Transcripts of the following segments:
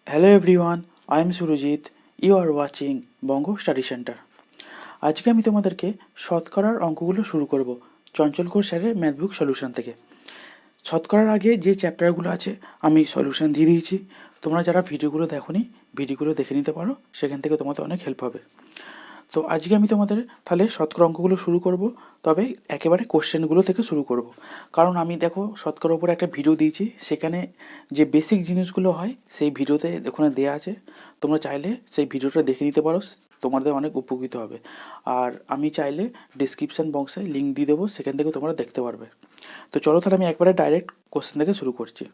Hello everyone, I am Surojit. You are watching Banga study centre. আজকে আমি তোমাদেরকে শতকরার অঙ্কগুলো শুরু করব চঞ্চল ঘোষ স্যারের ম্যাথবুক সলিউশন থেকে। শতকরার আগে যে চ্যাপ্টারগুলো আছে আমি সলিউশন দিয়ে দিয়েছি। তোমরা যারা ভিডিওগুলো দেখোনি ভিডিওগুলো দেখে নিতে পারো, সেখান থেকে তোমাদের অনেক হেল্প হবে। তো আজকে আমি তোমাদের তাহলে শতকরা অঙ্কগুলো শুরু করব, তবে একেবারে কোশ্চেনগুলো থেকে শুরু করব। কারণ আমি দেখো শতকরার উপরে একটা ভিডিও দিয়েছি, সেখানে যে বেসিক জিনিসগুলো হয় সেই ভিডিওতে ওখানে দেওয়া আছে। তোমরা চাইলে সেই ভিডিওটা দেখে নিতে পারো, তোমাদের অনেক উপকৃত হবে। আর আমি চাইলে ডিসক্রিপশান বক্সে লিঙ্ক দিয়ে দেবো, সেখান থেকে তোমরা দেখতে পারবে। তো চলো তাহলে আমি একবারে ডাইরেক্ট কোশ্চেন থেকে শুরু করছি।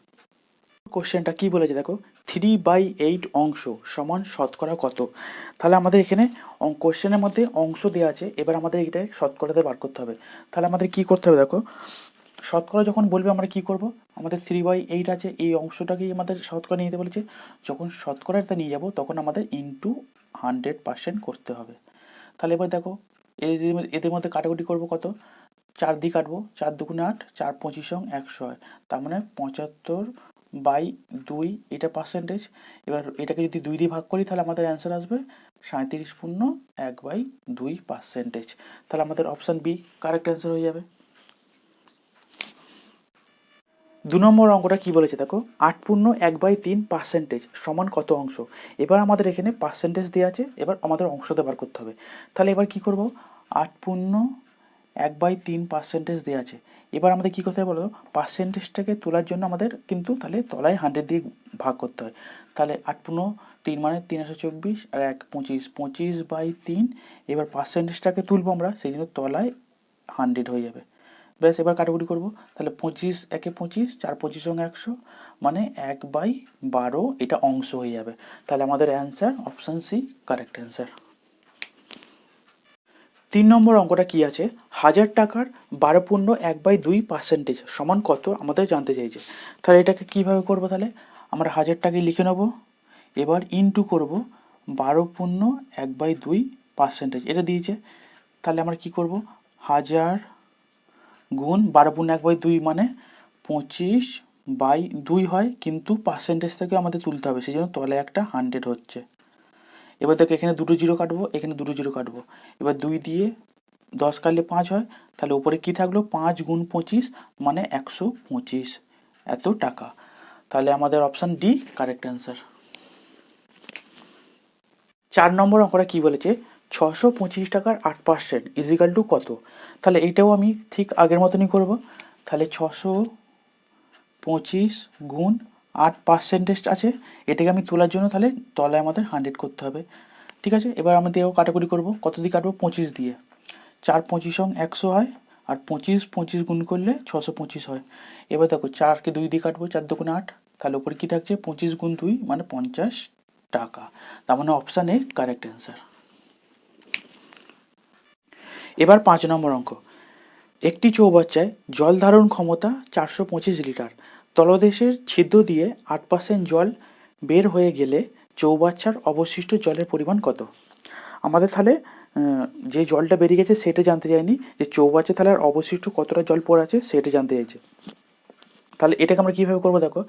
কোশ্চেনটা কি বলেছে দেখো, 3/8 অংশ সমান শতকরা কত। তাহলে আমাদের এখানে কোশ্চেনের মধ্যে অংশ দেওয়া আছে, এবার আমাদের এটা শতকরাতে বার করতে হবে। তাহলে আমাদের কি করতে হবে দেখো, শতকরা যখন বলবে আমরা কি করব, আমাদের 3/8 আছে, এই অংশটাকেই আমাদের শতকরা নিয়ে যেতে বলেছে। যখন শতকরাটা নিয়ে যাব তখন আমাদের ইনটু 100% করতে হবে। তাহলে এবার দেখো এদের মধ্যে কাটাকুটি করব কত, 4 দিয়ে কাটবো, 4 দুগুণে 8, 4 25 100 হয়, তার মানে 75/2 এটা পার্সেন্টেজ। এবার এটাকে যদি 2 দিয়ে ভাগ করি তাহলে আমাদের অ্যান্সার আসবে 37.1/2%। তাহলে আমাদের অপশান বি কারেক্ট অ্যান্সার হয়ে যাবে। 2 নম্বর অঙ্কটা কি বলেছে দেখো, 8/1/3% সমান কত অংশ। এবার আমাদের এখানে পার্সেন্টেজ দেওয়া আছে, এবার আমাদের অংশতে বার করতে হবে। তাহলে এবার কি করব, 8/1/3% দেওয়া আছে। এবার আমাদের কী করতে হবে বলো, পার্সেন্টেজটাকে তোলার জন্য আমাদের কিন্তু তাহলে তলায় 100 দিয়ে ভাগ করতে হয়। তাহলে 8/3 মানে 324, আর 1 25, 25/3। এবার পার্সেন্টেজটাকে তুলবো আমরা, সেই জন্য তলায় 100 হয়ে যাবে। ব্যাস, এবার কাটাকুটি করবো। তাহলে 25 একে 25, 4 25 100, মানে 1/12 এটা অংশ হয়ে যাবে। তাহলে আমাদের answer option C correct answer. 3 number অঙ্কটা কি আছে, 1000 টাকার 12/1/2% সমান কত আমাদের জানতে চাইছে। তাহলে এটাকে কিভাবে করব, তাহলে আমরা 1000 টাকায় লিখে নেব, এবার ইনটু করব 12/1/2%, এটা দিয়েছে। তাহলে আমরা কি করব, 1000 গুণ 12/1/2 মানে 25/2 হয়, কিন্তু পার্সেন্টেজ থেকে আমাদের তুলতে হবে, সেই জন্য তলায় একটা 100 হচ্ছে। এবার দেখো এখানে দুটো জিরো কাটবো, এখানে দুটো জিরো কাটবো। এবার 2 দিয়ে 10 কাটলে 5 হয়, তাহলে উপরে কি থাকলো, 5 গুণ 25 মানে 125 এত টাকা। তাহলে আমাদের অপশান ডি কারেক্ট অ্যান্সার। 4 নম্বর অঙ্কটা কি বলেছে, 625 টাকার 8% ইজিক্যাল টু কত। তাহলে এইটাও আমি ঠিক আগের মতনই করব। তাহলে 625 গুণ 8% আছে, এটাকে আমি তোলার জন্য তাহলে তলায় আমাদের 100 করতে হবে। ঠিক আছে, এবার আমাদেরও কাটাকুটি করব, কত দিয়ে কাটবো, 25 দিয়ে। 4 25 100 হয়, আর 25 25 গুণ করলে 625 হয়। এবার দেখো 4কে 2 দিয়ে কাটবো, 4 দুগুণে 8, তাহলে উপরে কি থাকছে, 25 গুণ 2 মানে 50 টাকা। তার মানে অপশান এ কারেক্ট অ্যান্সার। এবার 5 নম্বর অঙ্ক, একটি চৌবাচ্চায় জল ধারণ ক্ষমতা 425 লিটার, তলদেশের ছিদ্র দিয়ে 8% জল বের হয়ে গেলে চৌবাচ্চার অবশিষ্ট জলের পরিমাণ কত। আমাদের তাহলে যে জলটা বেরিয়ে গেছে সেটা জানতে চাইনি, যে চৌবাচ্চা তাহলে আর অবশিষ্ট কতটা জল পড়ে আছে সেটা জানতে চাইছে। তাহলে এটাকে আমরা কীভাবে করবো দেখো,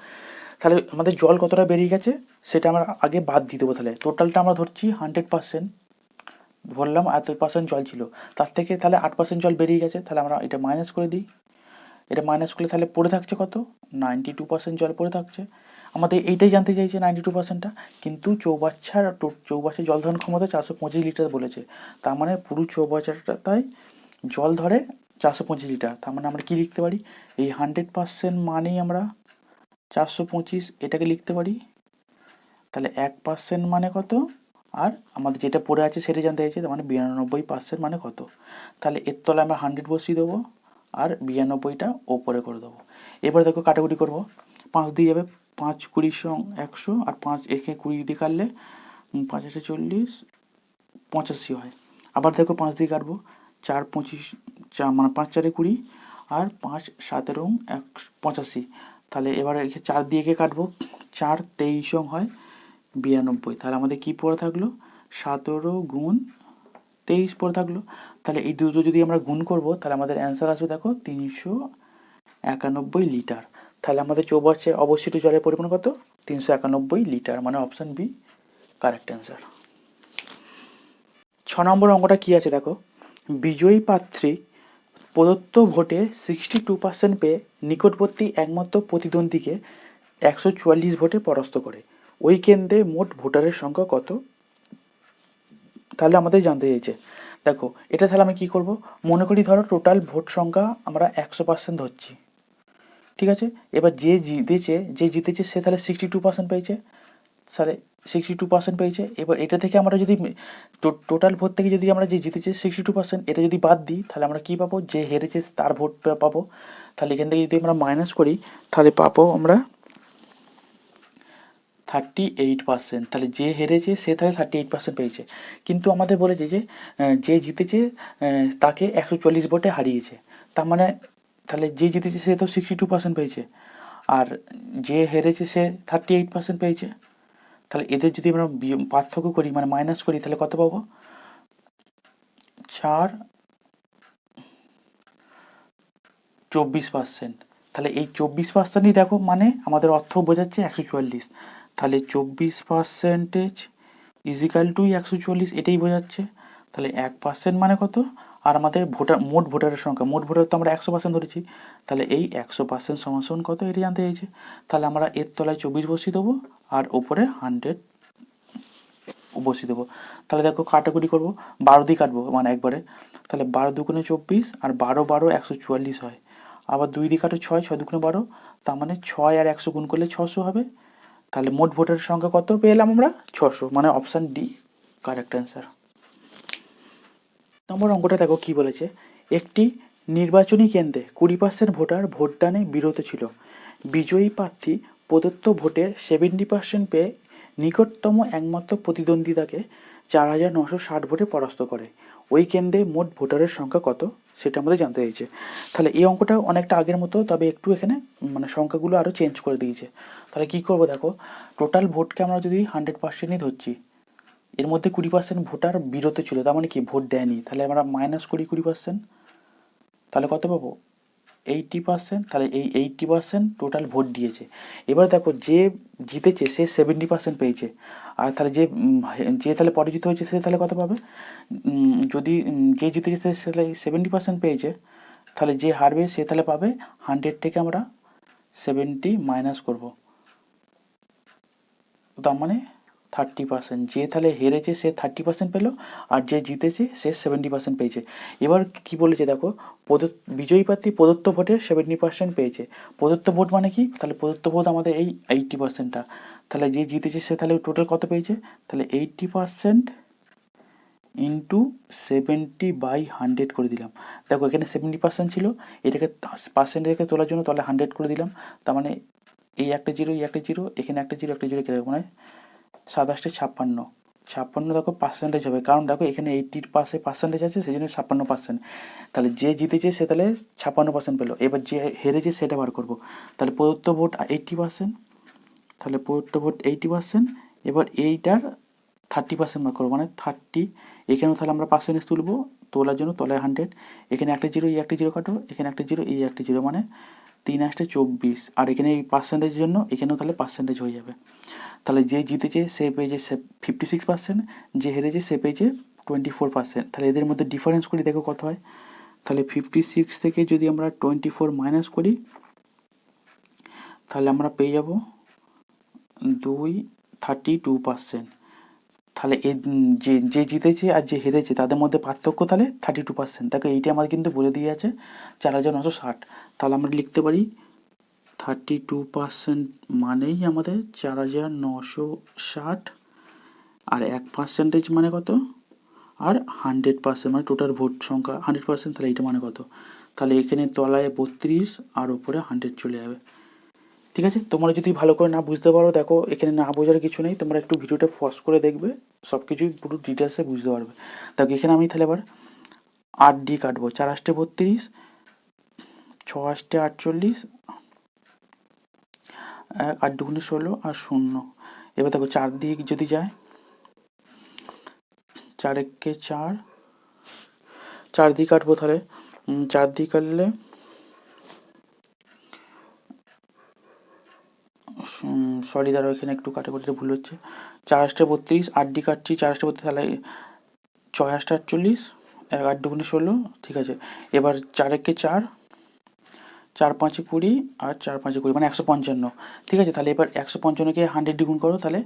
তাহলে আমাদের জল কতটা বেরিয়ে গেছে সেটা আমরা আগে বাদ দিয়ে দেবো। তাহলে টোটালটা আমরা ধরছি 100%, ধরলাম 8% জল ছিল, তার থেকে তাহলে 8% জল বেরিয়ে গেছে, তাহলে আমরা এটা মাইনাস করে দিই। এটা মাইনাস করলে তাহলে পড়ে থাকছে কত, 92% জল পড়ে থাকছে। আমাদের এইটাই জানতে চাইছে 92%টা, কিন্তু চৌবাচ্চার জল ধারণ ক্ষমতা 425 লিটার বলেছে, তার মানে পুরো চৌবাচ্চাটায় জল ধরে 425 লিটার। তার মানে আমরা কি লিখতে পারি, এই 100% মানেই আমরা 425 এটাকে লিখতে পারি। তাহলে 1% মানে কত, আর আমাদের যেটা পড়ে আছে সেটা জানতে চাইছে, তার মানে 92% মানে কত। তাহলে এর তলায় আমরা 100 বসিয়ে দেবো, আর 92টা ওপরে করে দেবো। এবার দেখো কাটাকুটি করবো, 5 দিয়ে যাবে, 5 20 100, আর 5 একে 20 দিয়ে কাটলে 5 8 40 85 হয়। আবার দেখো 5 দিয়ে কাটবো, 4 25 মানে 5 4 20, আর 5 7 85। তাহলে এবার 4 দিয়ে একে কাটবো, 4 23 হয় 92। তাহলে আমাদের কি পড়ে থাকলো, 17 গুণ 23 পড়ে থাকলো। তাহলে এই দুটো যদি আমরা গুণ করব তাহলে আমাদের অ্যান্সার আসবে দেখো 391 লিটার। তাহলে আমাদের চৌবাচ্চায় অবশিষ্ট জলের পরিমাণ কত, 391 লিটার, মানে অপশান বি কারেক্ট অ্যান্সার। 6 নম্বর অঙ্কটা কী আছে দেখো, বিজয়ী প্রার্থী প্রদত্ত ভোটে 62% পেয়ে নিকটবর্তী একমাত্র প্রতিদ্বন্দ্বীকে 144 ভোটে পরাস্ত করে। ওই কেন্দ্রে মোট ভোটারের সংখ্যা কত, তাহলে আমাদের জানতে চাইছে। দেখো এটা তাহলে আমি কী করব, মনে করি ধরো টোটাল ভোট সংখ্যা আমরা 100% ধরছি, ঠিক আছে। এবার যে জিতেছে সে তাহলে 62% পেয়েছে, তাহলে 62% পেয়েছে। এবার এটা থেকে আমরা যদি টোটাল ভোট থেকে যদি আমরা যে জিতেছে 62% এটা যদি বাদ দিই, তাহলে আমরা কী পাবো, যে হেরেছে তার ভোট পাবো। তাহলে এখান থেকে যদি আমরা মাইনাস করি তাহলে পাবো আমরা 38%। তাহলে যে হেরেছে সে তাহলে 38% পেয়েছে। কিন্তু আমাদের বলেছে যে জিতেছে তাকে 144 ভোটে হারিয়েছে, তার মানে তাহলে যে জিতেছে সে তো 62% পেয়েছে, আর যে হেরেছে সে 38% পেয়েছে। তাহলে এদের যদি আমরা পার্থক্য করি, মানে মাইনাস করি, তাহলে কত পাবো, 4 24%। তাহলে এই 24%ই দেখো মানে আমাদের অর্থ বোঝাচ্ছে 144, তাহলে 24% ইজিক্যাল টু 144, এটাই বোঝাচ্ছে। তাহলে 1% মানে কত, আর আমাদের মোট ভোটারের সংখ্যা, মোট ভোটার তো আমরা 100% ধরেছি, তাহলে এই 100% সমান কত এটি জানতে চাইছে। তাহলে আমরা এর তলায় 24 বসিয়ে দেবো আর ওপরে 100 বসিয়ে দেবো। তাহলে দেখো কাটাকুটি করবো, 12 দিয়ে কাটবো মানে একবারে, তাহলে 12 দুগুণে 24 আর 12 12 144 হয়। আবার 2 দিয়ে কাটো 6, 6 দুগুণে 12, তার মানে 6 আর 100 গুণ করলে 600 হবে। তাহলে মোট ভোটারের সংখ্যা কত পেলাম আমরা, 600, মানে অপশান ডি কারেক্ট অ্যান্সার। নম্বর অঙ্কটা দেখো কী বলেছে, একটি নির্বাচনী কেন্দ্রে 20% ভোটার ভোটদানে বিরত ছিল। বিজয়ী প্রার্থী প্রদত্ত ভোটের 70% পেয়ে নিকটতম একমাত্র প্রতিদ্বন্দ্বিতাকে 4960 ভোটে পরাস্ত করে। ওই কেন্দ্রে মোট ভোটারের সংখ্যা কত, সেটা আমাদের জানতে চাইছে। তাহলে এই অঙ্কটা অনেকটা আগের মতো, তবে একটু এখানে মানে সংখ্যাগুলো আরও চেঞ্জ করে দিয়েছে। তাহলে কী করবো দেখো, টোটাল ভোটকে আমরা যদি 100%ই ধরছি, এর মধ্যে 20% ভোটার বিরত ছিল, তার মানে কি ভোট দেয়নি, তাহলে আমরা মাইনাস করি 20%, তাহলে কত পাবো 80%। তাহলে এই 80% টোটাল ভোট দিয়েছে। এবার দেখো যে জিতেছে সে 70% পেয়েছে, আর তাহলে যে তাহলে পরাজিত হয়েছে সে তাহলে কত পাবে, যদি যে জিতেছে সে তাহলে 70% পেয়েছে, তাহলে যে হারবে সে তাহলে পাবে 100 থেকে আমরা 70 মাইনাস করবো, তার মানে 30%। যে তাহলে হেরেছে সে 30% পেলো, আর যে জিতেছে সে 70% পেয়েছে। এবার কি বলেছে দেখো, বিজয়ী প্রার্থী প্রদত্ত ভোটের 70% পেয়েছে। প্রদত্ত ভোট মানে কি, তাহলে প্রদত্ত ভোট আমাদের এই 80%টা, তাহলে যে জিতেছে সে তাহলে টোটাল কত পেয়েছে, তাহলে 80% ইন্টু 70/100 করে দিলাম। দেখো এখানে 70% ছিল, এটাকে পার্সেন্ট রেখে তোলার জন্য তাহলে 100 করে দিলাম, তার মানে এই একটা জিরো, এই একটা জিরো, এখানে একটা জিরো, একটা জিরো, মানে 27 56, 56 দেখো পার্সেন্টেজ হবে, কারণ দেখো এখানে 80 পার্সেন্টেজ আছে, সেই জন্য 56%। তাহলে যে জিতেছে সে তাহলে 56% পেলো। এবার যে হেরেছে সেটা বার করবো, তাহলে প্রদত্ত ভোট 80%, তাহলে প্রদত্ত ভোট 80%, এবার এইটার 30% বার করবো, মানে 30, এখানেও তাহলে আমরা পার্সেন্টেজ তুলবো, তোলার জন্য তলায় 100, এখানে একটা জিরো, এই একটা জিরো কাটো, এখানে একটা জিরো, এই একটা জিরো, মানে 3 আসতে 24, আর এখানে এই পার্সেন্টেজের জন্য এখানেও তাহলে পার্সেন্টেজ হয়ে যাবে। তাহলে যে জিতেছে সে পেয়েছে 56%, যে হেরেছে সে পেয়েছে 24%। তাহলে এদের মধ্যে ডিফারেন্স করি, দেখো কত হয়, তাহলে 56 থেকে যদি আমরা 24 মাইনাস করি, তাহলে আমরা পেয়ে যাব 32%। তাহলে যে জিতেছে আর যে হেরেছে তাদের মধ্যে পার্থক্য তাহলে 32%। দেখো এইটা আমাদের কিন্তু বলে দিয়ে আছে 4960, তাহলে আমরা লিখতে পারি 32% মানেই আমাদের 4960, আর 1% মানে কত, আর 100% মানে টোটাল ভোট সংখ্যা 100%, তাহলে এইটা মানে কত, তাহলে এখানে তলায় 32 আর উপরে 100 চলে যাবে। ঠিক আছে, তোমরা যদি ভালো করে না বুঝতে পারো, দেখো এখানে না বোঝার কিছু নেই, তোমরা একটু ভিডিওটা পজ করে দেখবে, সব কিছুই পুরো ডিটেলসে বুঝতে পারবে। দেখো এখানে আমি তাহলে এবার 8 দিয়ে কাটবো, 4 আষ্টে 32, 6 আষ্টে 48, 8 দুগুণে 16 আর 0। এবার দেখো 4 দিয়ে যদি যায়, 4 একে 4, 4 দিয়ে কাটবো, তাহলে 4 দিয়ে কাটলে সরি দাঁড়াও, এখানে একটু কাটাকুটিতে ভুল হচ্ছে। 4 8 32, 8 কাটছি, 4 8 32, তাহলে 6 8 48, 8 2 16, ঠিক আছে। এবার 4 1 4, 4 5 20, আর 4 5 20 মানে 155, ঠিক আছে। তাহলে এবার 155কে 100 দিয়ে গুণ করো, তাহলে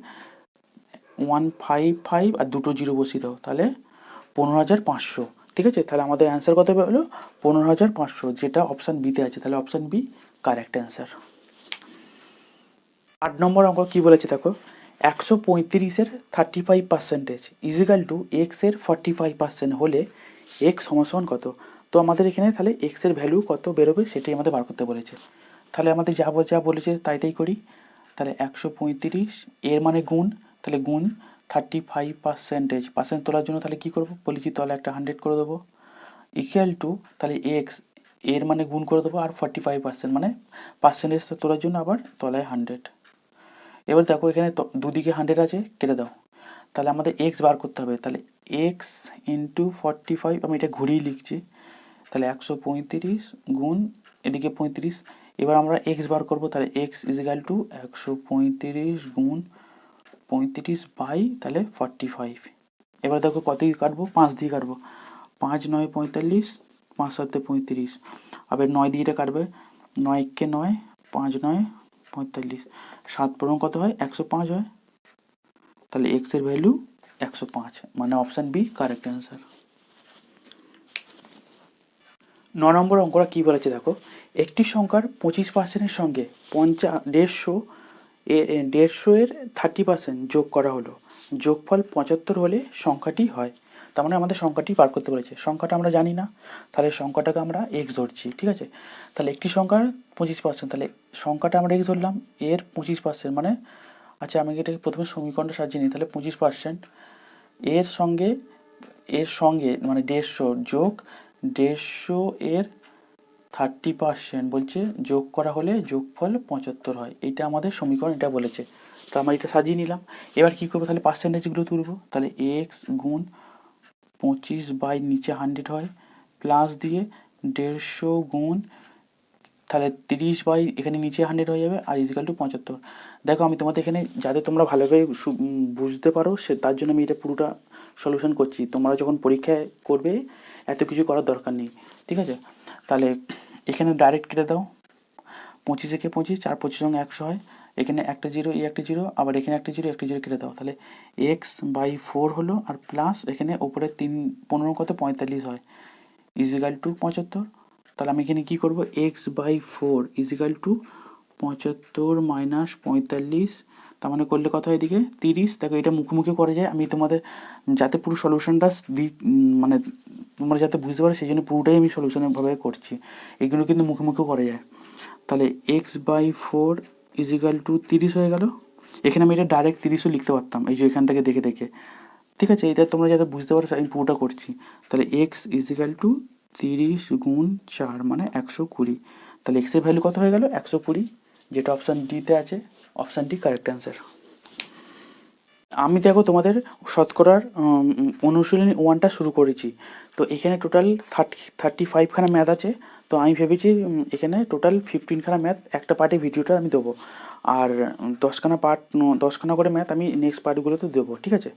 155 আর দুটো জিরো বসিয়ে দাও, তাহলে 15,500, ঠিক আছে। তাহলে আমাদের অ্যান্সার কত হলো? 15,500, যেটা অপশান বিতে আছে। তাহলে অপশান বি কারেক্ট অ্যান্সার। 8 নম্বর অঙ্ক কী বলেছে দেখো, 135-এর 35% ইজিক্যাল টু এক্সের 45% হলে এক্স সমান কত? তো আমাদের এখানে তাহলে এক্সের ভ্যালু কত বেরোবে সেটাই আমাদের বার করতে বলেছে। তাহলে আমাদের যা বলেছে তাই করি। তাহলে 135 এর মানে গুণ, তাহলে গুণ 35%, পার্সেন্ট তোলার জন্য তাহলে কী করবো বলেছি, তাহলে একটা 100 করে দেবো, ইকুয়াল টু তাহলে এক্স এর মানে গুণ করে দেবো, আর 45% মানে পার্সেন্টেজ তোলার জন্য আবার তলায় 100। এবার দেখো এখানে দুদিকে 100 আছে, কেটে দাও। তাহলে আমাদের এক্স বার করতে হবে, তাহলে এক্স ইন্টু 45, আমি এটা ঘুরিয়ে লিখছি, তাহলে 135 গুণ এদিকে 35। এবার আমরা এক্স বার করবো, তাহলে এক্স ইজিক্যাল টু 135 গুণ 35 বাই তাহলে 45। এবার দেখো কত দিয়ে কাটবো, 5 দিয়ে কাটবো, 5 9 45, 5 7 35, আবার 9 দিয়ে এটা কাটবে, 9 কে 9, 5 9 45, 7 পূরণ কত হয়, 105 হয়। তাহলে এক্স এর ভ্যালু 105, মানে অপশান বি কারেক্ট অ্যান্সার। 9 নম্বর অঙ্কটা কী বলেছে দেখো, একটি সংখ্যার 25%-এর সঙ্গে 150-এর 30% যোগ করা হলো, যোগফল 75 হলে সংখ্যাটি হয়। তার মানে আমাদের সংখ্যাটি বার করতে বলেছে। সংখ্যাটা আমরা জানি না, তাহলে সংখ্যাটাকে আমরা এক্স ধরছি, ঠিক আছে। তাহলে একটি সংখ্যার 25%, তাহলে সংখ্যাটা আমরা এক্স ধরলাম, এর 25% মানে, আচ্ছা আমি এটাকে প্রথমে সমীকরণটা সাজিয়ে নিই। তাহলে 25% এর সঙ্গে মানে 150 যোগ 150 এর 30% বলছে যোগ করা হলে যোগফল 75 হয়। এইটা আমাদের সমীকরণ, এটা বলেছে। তো আমরা এটা সাজিয়ে নিলাম। এবার কী করবো, তাহলে পার্সেন্টেজগুলো তুলবো। তাহলে এক্স গুণ 25 বাই নিচে 100 হয়, প্লাস দিয়ে 150 গুণ, তাহলে 30 বাই এখানে নিচে 100 হয়ে যাবে, আর ইজিক্যাল টু 75। দেখো আমি তোমাদের এখানে যাতে তোমরা ভালোভাবে বুঝতে পারো তার জন্য আমি এটা পুরোটা সলিউশন করছি। তোমরা যখন পরীক্ষায় করবে এত কিছু করার দরকার নেই, ঠিক আছে। তাহলে এখানে ডাইরেক্ট কেটে দাও, 25 একে 25, 4 25 সঙ্গে 100 হয়, এখানে একটা জিরো, একটা জিরো, আবার এখানে একটা জিরো কেটে দাও, তাহলে এক্স বাই 4 হলো, আর প্লাস এখানে ওপরে 3 15 কত 45 হয়, ইজিক্যাল টু 75। তাহলে আমি এখানে কী করবো, X by 4 equal to 75 minus 45, তার মানে করলে কত হয় এদিকে 30। দেখো এটা মুখোমুখি করা যায়, আমি তোমাদের যাতে পুরো সলিউশনটা দিই, মানে তোমরা যাতে বুঝতে পারো সেই জন্য পুরোটাই আমি সলিউশনের ভাবে করছি। এগুলো কিন্তু মুখোমুখি করা যায়। তাহলে এক্স বাই 4 ইজিক্যাল টু 30 হয়ে গেল। এখানে আমি এটা ডাইরেক্ট 30ও লিখতে পারতাম, এই যে এখান থেকে দেখে, ঠিক আছে। এটা তোমরা যাতে বুঝতে পারো আমি পুরোটা করছি। তাহলে এক্স ইজিক্যাল টু 30 গুণ 4 মানে 120। তাহলে এক্সের ভ্যালু কত হয়ে গেল 120, যেটা অপশান ডিতে আছে, অপশান ডি কারেক্ট অ্যান্সার। আমি দেখো তোমাদের শতকরার অনুশীলনী 1টা শুরু করেছি। তো এখানে টোটাল 35খানা ম্যাথ আছে। তো আমি ভেবেছি এখানে টোটাল 15খানা ম্যাথ একটা পার্টে ভিডিওটা আমি দেবো, আর 10খানা করে ম্যাথ আমি নেক্সট পার্টগুলোতে দেবো, ঠিক আছে।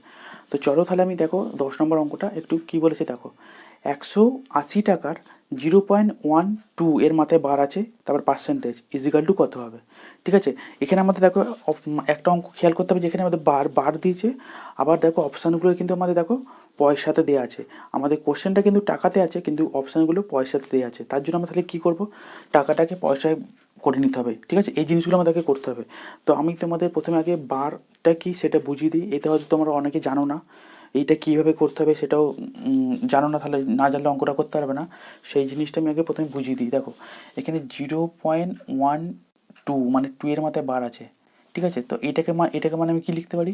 তো চলো তাহলে আমি দেখো 10 নম্বর অঙ্কটা একটু কী বলেছে দেখো, 180 টাকার 0.12 এর মাথায় বার আছে, তারপর পার্সেন্টেজ ইজিক্যাল টু কত হবে, ঠিক আছে। এখানে আমাদের দেখো একটা অঙ্ক খেয়াল করতে হবে, যেখানে আমাদের বার দিয়েছে, আবার দেখো অপশানগুলো কিন্তু আমাদের দেখো পয়সাতে দেওয়া আছে। আমাদের কোশ্চেনটা কিন্তু টাকাতে আছে, কিন্তু অপশানগুলো পয়সাতে দেওয়া আছে। তার জন্য আমরা তাহলে কী করবো, টাকাটাকে পয়সায় করে নিতে হবে, ঠিক আছে। এই জিনিসগুলো আমাদেরকে করতে হবে। তো আমি তোমাদের প্রথমে আগে বারটা কি সেটা বুঝিয়ে দিই। এটা হয়তো তোমরা অনেকে জানো না, এইটা কীভাবে করতে হবে সেটাও জানো না, তাহলে না জানলে অঙ্কটা করতে পারবে না। সেই জিনিসটা আমি আগে প্রথমে বুঝিয়ে দিই। দেখো এখানে 0.12 মানে 2 এর মাথায় বার আছে, ঠিক আছে। তো এটাকে মানে আমি কী লিখতে পারি,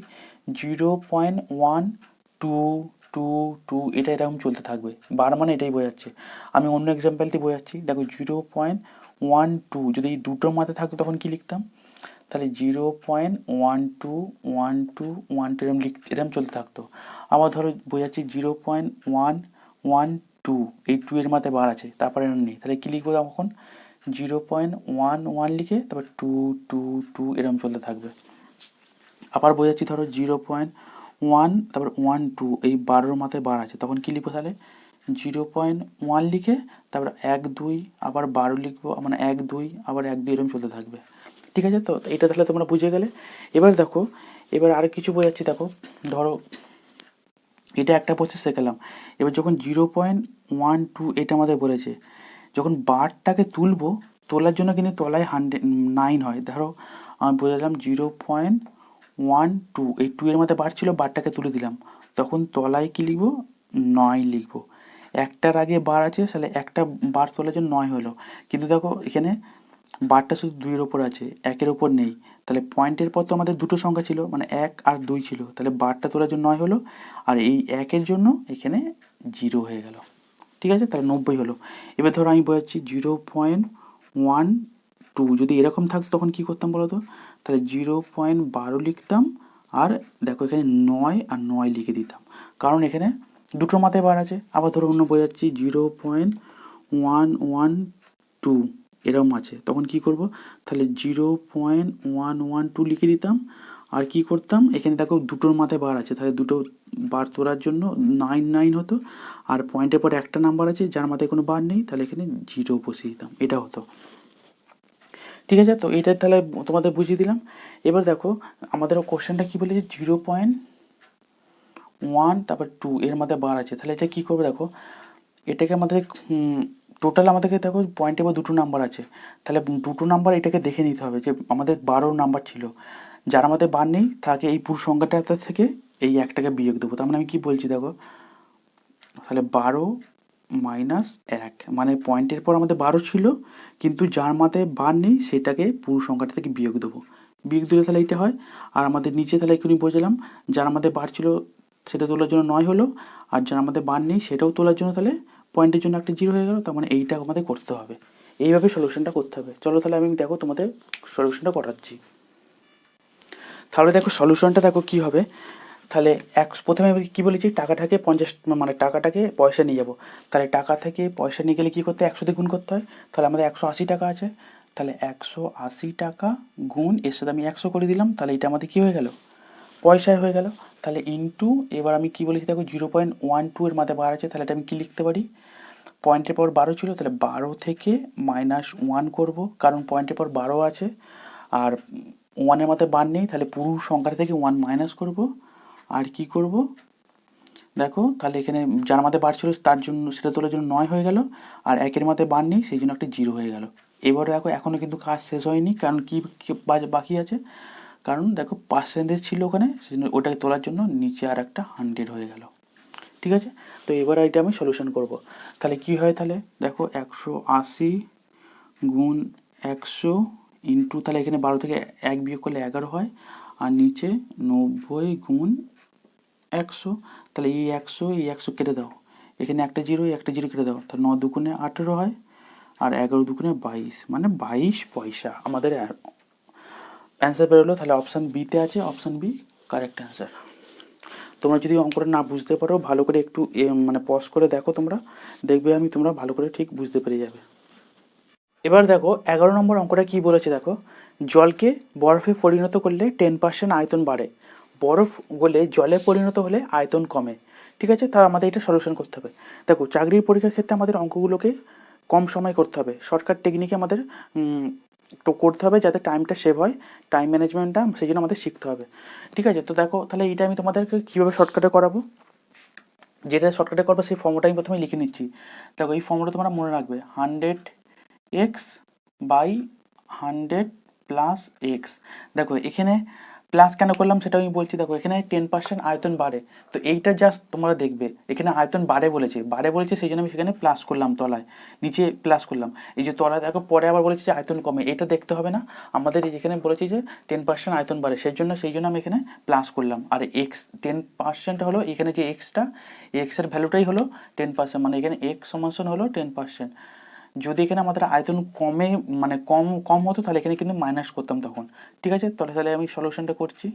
0.1222, এটা এরকম চলতে থাকবে, বার মানে এটাই বোঝাচ্ছে। আমি অন্য এক্সাম্পল দিয়ে বোঝাচ্ছি। দেখো 0.12 যদি এই দুটোর মাথায় থাকতো তখন কী লিখতাম, তাহলে 0.121212 এরকম চলতে থাকতো। আবার ধরো বোঝাচ্ছি 0.112, এই 2 এর মাথায় বার আছে, তারপরে নেই, তাহলে কী লিখবো তখন 0.11 লিখে তারপর 2 এরকম চলতে থাকবে। আবার বোঝাচ্ছি, ধরো 0.1 তারপর 1 2, এই 12 মাথায় বার আছে, তখন কি লিখবো তাহলে 0.1 লিখে তারপর 1 2 আবার 12 লিখবো, মানে 1 2 আবার 1 2 এরকম চলতে থাকবে। ঠিক আছে, তো এটা তাহলে তোমরা বুঝে গেলে। এবার দেখো, এবার আর কিছু বোঝাচ্ছি। দেখো ধরো এটা একটা প্রসেস শেখালাম। এবার যখন 0.12 এটা আমাদের বলেছে, যখন বারটাকে তুলবো, তোলার জন্য কিন্তু তলায় 9 হয়। ধরো আমি বোঝালাম 0.12, এই 2 এর মধ্যে বার ছিল, বারটাকে তুলে দিলাম, তখন তলায় কি লিখবো 9 লিখবো। একটার আগে বার আছে, তাহলে একটা বার তোলার জন্য 9 হলো। কিন্তু দেখো এখানে বারটা শুধু 2-এর ওপর আছে, 1-এর ওপর নেই। তাহলে পয়েন্টের পর তো আমাদের দুটো সংখ্যা ছিল, মানে 1 আর 2 ছিল, তাহলে বারটা তোলার জন্য 9 হলো, আর এই 1-এর জন্য এখানে 0 হয়ে গেল। ঠিক আছে, তাহলে 90 হলো। এবার ধরো আমি বোঝাচ্ছি 0.12, যদি এরকম থাকতো তখন কি করতাম বলো তো, তাহলে 0.12 লিখতাম, আর দেখো এখানে 9 আর 9 লিখে দিতাম, কারণ এখানে দুটোর মাথায় বার আছে। আবার ধরো অন্য বোঝাচ্ছি 0.112 এরকম আছে, তখন কি করব, তাহলে 0.112 লিখে দিতাম, আর কি করতাম, এখানে দেখো দুটোর মাথায় বার আছে, তাহলে দুটো বার তোলার জন্য 9 হতো, আর পয়েন্টের পর একটা নাম্বার আছে যার মাথায় কোনো বার নেই, তাহলে এখানে 0 বসিয়ে দিতাম, এটা হতো। ঠিক আছে, তো এটা তাহলে তোমাদের বুঝিয়ে দিলাম। এবার দেখো আমাদের কোশ্চেনটা কি বলেছে, 0.1 তারপর 2 এর মধ্যে বার আছে, তাহলে এটা কি করবে দেখো, এটাকে আমাদের টোটাল আমাদেরকে দেখো পয়েন্টে বা দুটো নাম্বার আছে, তাহলে দুটো নাম্বার এটাকে দেখে নিতে হবে যে আমাদের 12 নাম্বার ছিল, যার আমাদের বার নেই তাকে এই পুরো সংখ্যাটা থেকে এই একটাকে বিয়োগ দেবো। তার মানে আমি কি বলছি দেখো, তাহলে 12 মাইনাস 1, মানে পয়েন্টের পর আমাদের 12 ছিল, কিন্তু যার মাথায় বার নেই সেটাকে পুরো সংখ্যাটা থেকে বিয়োগ দেবো। বিয়োগ দিলে তাহলে এইটা হয়। আর আমাদের নিচে তাহলে এখনই বোঝালাম, যার আমাদের বার ছিল সেটা তোলার জন্য 9 হলো, আর যার আমাদের বার নেই সেটাও তোলার জন্য তাহলে পয়েন্টের জন্য একটা 0 হয়ে গেল। তার মানে এইটা আমাদের করতে হবে, এইভাবে সলিউশনটা করতে হবে। চলো তাহলে আমি দেখো তোমাদের সলিউশনটা করাচ্ছি। তাহলে দেখো সলিউশনটা দেখো কি হবে, তাহলে প্রথমে আমি কী বলেছি, টাকাটাকে 50, মানে টাকাটাকে পয়সা নিয়ে যাব, তাহলে টাকা থেকে পয়সা নিয়ে গেলে কী করতে হয়, 100 দিয়ে গুণ করতে হয়। তাহলে আমাদের 180 টাকা আছে, তাহলে 180 টাকা গুণ এর সাথে আমি 100 করে দিলাম, তাহলে এটা আমাদের কী হয়ে গেল, পয়সায় হয়ে গেল। তাহলে ইন্টু, এবার আমি কী বলেছি দেখো 0.12 এর মাথায় বার আছে, তাহলে এটা আমি কী লিখতে পারি, পয়েন্টের পর 12 ছিল, তাহলে 12 থেকে -1 করব, কারণ পয়েন্টের পর 12 আছে, আর 1-এর মাথায় বার নেই, তাহলে পুরো সংখ্যাটা থেকে 1 মাইনাস করব। আর কি করব দেখো, তাহলে এখানে যার মাথায় বার ছিল তার জন্য সেটা তোলার জন্য 9 হয়ে গেল, আর 1-এর মাথায় বার নেই সেই জন্য একটা 0 হয়ে গেল। এবারে দেখো এখনও কিন্তু কাজ শেষ হয়নি, কারণ কি বাকি আছে, কারণ দেখো পার্সেন্টেজ ছিল ওখানে, সেই জন্য ওটাকে তোলার জন্য নিচে আর একটা 100 হয়ে গেল। ঠিক আছে, তো এবার এটা আমি সলিউশন করব। তাহলে কি হয়, তাহলে দেখো 180 গুণ 100 ইন্টু, তাহলে এখানে 12 থেকে 1 বিয়োগ করলে 11 হয়, আর নিচে 90 গুণ 100, তাহলে এই 100 কেটে দাও, এখানে একটা 0, একটা 0 কেটে দাও, তাহলে 9 দুগুণে 18 হয়, আর 11 দুগুণে 22, মানে 22 পয়সা আমাদের অ্যান্সার বেরোলো। তাহলে অপশান বিতে আছে, অপশান বি কারেক্ট অ্যান্সার। তোমরা যদি অঙ্কটা না বুঝতে পারো ভালো করে একটু মানে পজ করে দেখো, তোমরা দেখবে তোমরা ভালো করে ঠিক বুঝতে পেরে যাবে। এবার দেখো 11 নম্বর অঙ্কটা কি বলেছে দেখো, জলকে বরফে পরিণত করলে 10% আয়তন বাড়ে, বরফ গলে জলে পরিণত হলে আয়তন কমে। ঠিক আছে, তা আমাদের এটা সলিউশন করতে হবে। দেখো চাকরির পরীক্ষার ক্ষেত্রে আমাদের অঙ্কগুলোকে কম সময় করতে হবে, শর্টকাট টেকনিকে আমাদের তো করতে হবে যাতে টাইমটা সেভ হয়, টাইম ম্যানেজমেন্টটা সেই জন্য আমাদের শিখতে হবে। ঠিক আছে, তো দেখো তাহলে এইটা আমি তোমাদেরকে কীভাবে শর্টকাটে করাবো, যেটা শর্টকাটে করবো সেই ফর্মটা আমি প্রথমে লিখে নিচ্ছি। দেখো এই ফর্মটা তোমরা মনে রাখবে, 100x বাই 100 প্লাস এক্স। দেখো এখানে প্লাস কেন করলাম সেটা আমি বলছি। দেখো এখানে 10% আয়তন বাড়ে, তো এইটা জাস্ট তোমরা দেখবে এখানে আয়তন বাড়ে বলেছে সেই জন্য আমি সেখানে প্লাস করলাম, তলায় নিচে প্লাস করলাম। এই যে তলায় দেখো পরে আবার বলেছে যে আয়তন কমে, এটা দেখতে হবে না আমাদের, যেখানে বলেছি যে 10% আয়তন বাড়ে সেই জন্য আমি এখানে প্লাস করলাম। আর এক্স 10% হলো, এখানে যে এক্সটা, এক্সের ভ্যালুটাই হলো 10%, মানে এখানে এক্স সমান হলো 10%। যদি এখানে আমাদের আয়তন কমে, মানে কম কম হতো, তাহলে এখানে কিন্তু মাইনাস করতাম তখন। ঠিক আছে, তাহলে আমি সলিউশনটা করছি।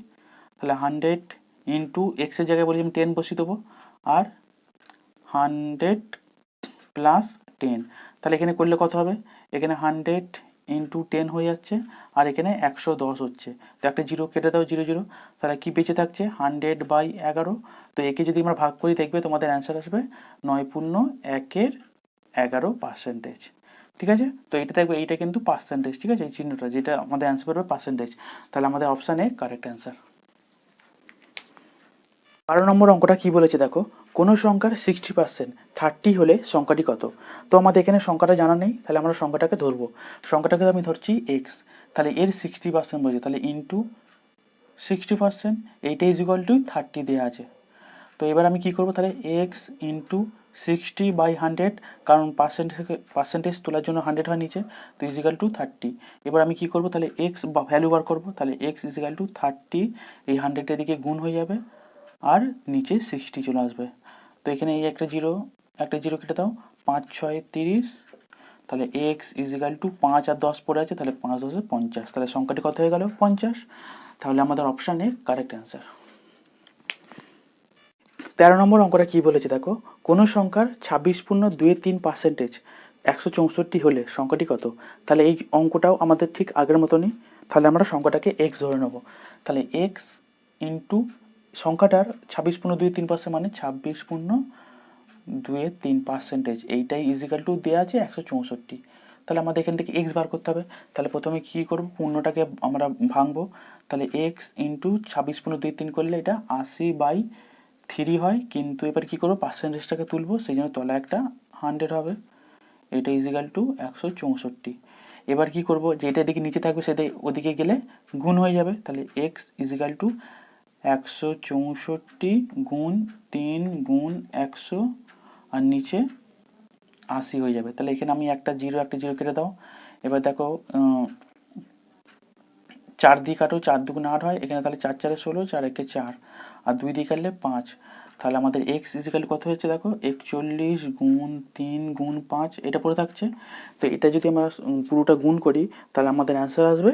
তাহলে 100 ইন্টু এক্সের জায়গায় বলি আমি 10 বসিয়ে দেবো, আর 100 প্লাস 10, তাহলে এখানে করলে কত হবে, এখানে 100 ইন্টু 10 হয়ে যাচ্ছে, আর এখানে 110 হচ্ছে। তো একটা জিরো কেটে দাও, 0 0, তাহলে কি বেঁচে থাকছে 100/11। তো একে যদি আমরা ভাগ করি দেখবে তোমাদের অ্যান্সার আসবে 9.1/11%। ঠিক আছে, তো এটা দেখবে, এইটা কিন্তু পার্সেন্টেজ, ঠিক আছে, এই চিহ্নটা যেটা আমাদের অ্যান্সার করবে পার্সেন্টেজ। তাহলে আমাদের অপশান এ কারেক্ট অ্যান্সার। 12 নম্বর অঙ্কটা কি বলেছে দেখো, কোনো সংখ্যার 60% 30 হলে সংখ্যাটি কত? তো আমাদের এখানে সংখ্যাটা জানা নেই, তাহলে আমরা সংখ্যাটাকে ধরবো। সংখ্যাটাকে আমি ধরছি এক্স, তাহলে এর 60% বলছে, তাহলে ইন্টু 60%, এইটা ইজ ইকুয়াল টু 30 দেওয়া আছে। তো এবার আমি কি করবো, তাহলে এক্স ইন্টু 60/100, কারণ পার্সেন্টেজ তোলার জন্য 100 হয় নিচে, তো ইজ ইকাল টু 30। এবার আমি কি করবো, তাহলে এক্স বা ভ্যালু বার করবো, তাহলে এক্স ইজ ইকাল টু 30, এই 100 এদিকে গুণ হয়ে যাবে, আর নিচে 60 চলে আসবে। তো এখানে এই একটা জিরো কেটে দাও, 5 6 30, তাহলে এক্স ইজ ইকাল টু 5 আর 10 পড়ে আছে, তাহলে 5 10 50, তাহলে সংখ্যাটি কত হয়ে গেল 50। তাহলে আমাদের অপশান এ কারেক্ট অ্যান্সার। 13 নম্বর অঙ্কটা কি বলেছে দেখো, কোনো সংখ্যার 26.23% 164 হলে সংখ্যাটি কত? তাহলে এই অঙ্কটাও আমাদের ঠিক আগের মতনই, তাহলে আমরা সংখ্যাটাকে এক্স ধরে নেবো। তাহলে এক্স ইন্টু সংখ্যাটার 26.23% মানে 26.23%, এইটাই ইজিক্যাল টু দেওয়া আছে 164। তাহলে আমাদের এখান থেকে এক্স বার করতে হবে। তাহলে প্রথমে কী করবো, পূর্ণটাকে আমরা ভাঙবো, তাহলে এক্স ইন্টু 26.23 করলে এটা 80/3 হয়, কিন্তু এবার কী করবো, পার্সেন্টেজটাকে তুলবো, সেই জন্য তলা একটা 100 হবে, এটা ইজিক্যাল টু 164। এবার কি করব, যেটা দিকে নিচে থাকবে সেটা ওদিকে গেলে গুণ হয়ে যাবে, তাহলে এক্স ইজিক্যাল টু 164 গুণ 3 গুণ 100, আর নিচে 80 হয়ে যাবে। তাহলে এখানে আমি একটা জিরো কেটে দাও। এবার দেখো 4 দিয়ে কাটো, 4 2 8 হয়, এখানে তাহলে 4 4 16, 4 1 4, আর 2 দিয়ে কাটলে 5। তাহলে আমাদের এক্স ইজিক্যাল কত হচ্ছে দেখো, 41 গুণ 3 গুণ 5, এটা পড়ে থাকছে। তো এটা যদি আমরা পুরোটা গুণ করি, তাহলে আমাদের অ্যান্সার আসবে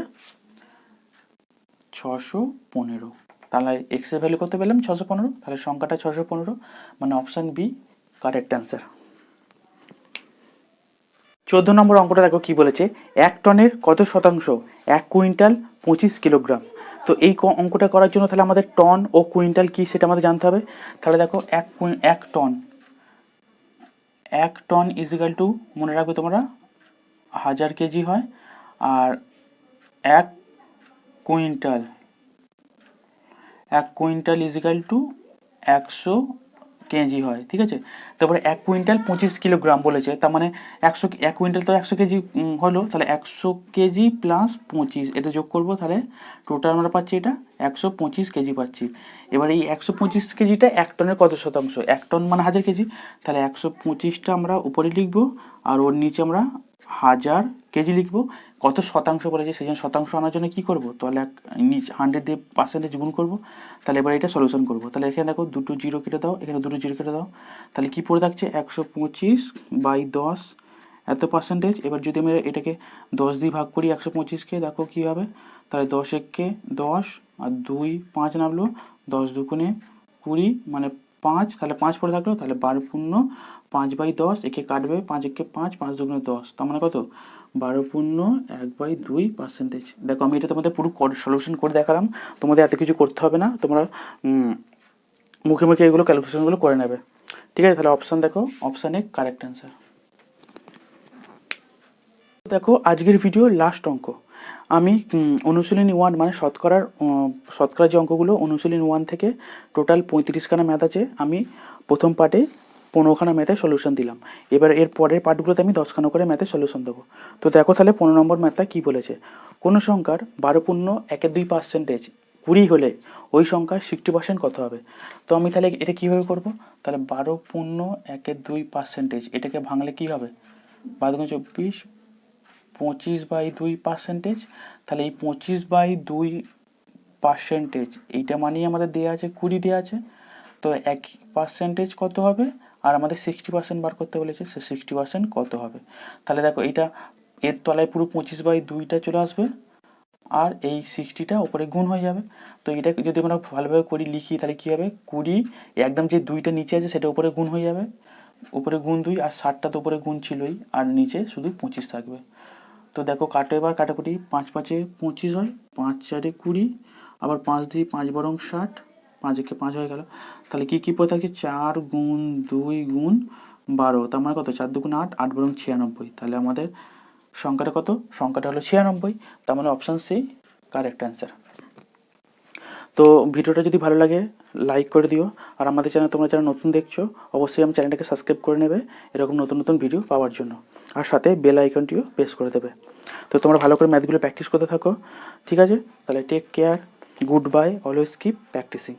615। তাহলে এক্স এর ভ্যালু কত পেলাম 615, তাহলে সংখ্যাটা 615, মানে অপশান বি কারেক্ট অ্যান্সার। 14 নম্বর অঙ্কটা দেখো কি বলেছে, 1 টনের কত শতাংশ 1 কুইন্টাল 25 কিলোগ্রাম। তো এই অঙ্কটা করার জন্য তাহলে আমাদের টন ও কুইন্টাল কি সেটা আমাদের জানতে হবে। তাহলে দেখো 1 টন ইজিক্যাল টু, মনে রাখবে তোমরা 1000 কেজি হয়, আর 1 কুইন্টাল ইজিক্যাল টু 100 কেজি হয়, ঠিক আছে। তারপরে 1 কুইন্টাল 25 কিলোগ্রাম বলেছে, তার মানে 1 কুইন্টাল তো 100 কেজি হলো, তাহলে 100 কেজি প্লাস 25 এটা যোগ করবো, তাহলে টোটাল আমরা পাচ্ছি এটা 125 কেজি পাচ্ছি। এবার এই 125 কেজিটা 1 টনের কত শতাংশ, 1 টন মানে 1000 কেজি, তাহলে 125টা আমরা উপরে লিখবো, আর ওর নিচে আমরা 1000 কেজি লিখবো। কত শতাংশ বলেছে, সেই জন্য শতাংশ আনার জন্য কী করবো, তাহলে 100 দিয়ে পার্সেন্টেজ গুণ করবো। তাহলে এবার এটা সলিউশন করবো, তাহলে এখানে দেখো দুটো জিরো কেটে দাও, এখানে দুটো জিরো কেটে দাও, তাহলে কী পড়ে থাকছে 125/10 এত পার্সেন্টেজ। এবার যদি আমি এটাকে 10 দিয়ে ভাগ করি 125কে, দেখো কী হবে, তাহলে 10 1 10, আর 2 5 নামলো, 10 2 20, মানে 5, তাহলে 5 পড়ে থাকলো, তাহলে 12.5/10, একে কাটবে, 5 1 5, 5 2 10, তার মানে কত 12.1/2%। দেখো আমি এটা তোমাদের পুরো সলিউশন করে দেখালাম, তোমাদের এত কিছু করতে হবে না, তোমরা মুখে মুখে এগুলো ক্যালকুলেশনগুলো করে নেবে, ঠিক আছে। তাহলে অপশান দেখো, অপশান এ কারেক্ট অ্যান্সার। দেখো আজকের ভিডিও লাস্ট অঙ্ক, আমি অনুশীলনী 1 মানে শতকরা যে অঙ্কগুলো অনুশীলনী 1 থেকে টোটাল 35খানা ম্যাথ আছে, আমি প্রথম পার্টে 15খানা ম্যাথের সলিউশন দিলাম। এবার এর পরের পার্টগুলোতে আমি 10খানা করে ম্যাথের সলিউশন দেবো। তো দেখো তাহলে 15 নম্বর ম্যাথটা কী বলেছে, কোনো সংখ্যার 12.12% 20 হলে ওই সংখ্যার 60% কত হবে। তো আমি তাহলে এটা কীভাবে করবো, তাহলে 12.12%, এটাকে ভাঙলে কী হবে, 12×24, 25/2%, তাহলে এই 25/2%, এইটা মানেই আমাদের দেওয়া আছে 20 দেওয়া আছে, তো 1% কত হবে, আর আমাদের 60% বার করতে বলেছে, সে 60% কত হবে। তাহলে দেখো এইটা এর তলায় পুরো 25/2টা চলে আসবে, আর এই 60টা ওপরে গুণ হয়ে যাবে। তো এটা যদি আমরা ভালোভাবে করি লিখি, তাহলে কী হবে, 20 একদম যে 2টা নিচে আছে সেটা উপরে গুণ হয়ে যাবে, উপরে গুণ 2, আর 60টা তো উপরে গুণ ছিলই, আর নিচে শুধু 25 থাকবে। তো দেখো কাটো, এবার কাটাকুটি, 5 5 25 হয়, 5 4 20, আবার 5 দিয়ে 5 বরং 60, 5 একে 5 হয়ে গেল। তাহলে কি কি পড়ে থাকে, 4 গুণ 2 গুণ 12, তার মানে কত, 4 2 গুণ 8, 8 বরং 96। তাহলে আমাদের সংখ্যাটা কত, সংখ্যাটা হলো 96। তার মানে অপশান সি কারেক্ট অ্যান্সার। তো ভিডিওটা যদি ভালো লাগে লাইক করে দিও, আর আমাদের চ্যানেল তোমরা যারা নতুন দেখছো অবশ্যই আমার চ্যানেলটাকে সাবস্ক্রাইব করে নেবে এরকম নতুন নতুন ভিডিও পাওয়ার জন্য, আর সাথে বেল আইকনটিও প্রেস করে দেবে। তো তোমরা ভালো করে ম্যাথগুলো প্র্যাকটিস করতে থাকো, ঠিক আছে? তাহলে take care, good bye, always keep practising.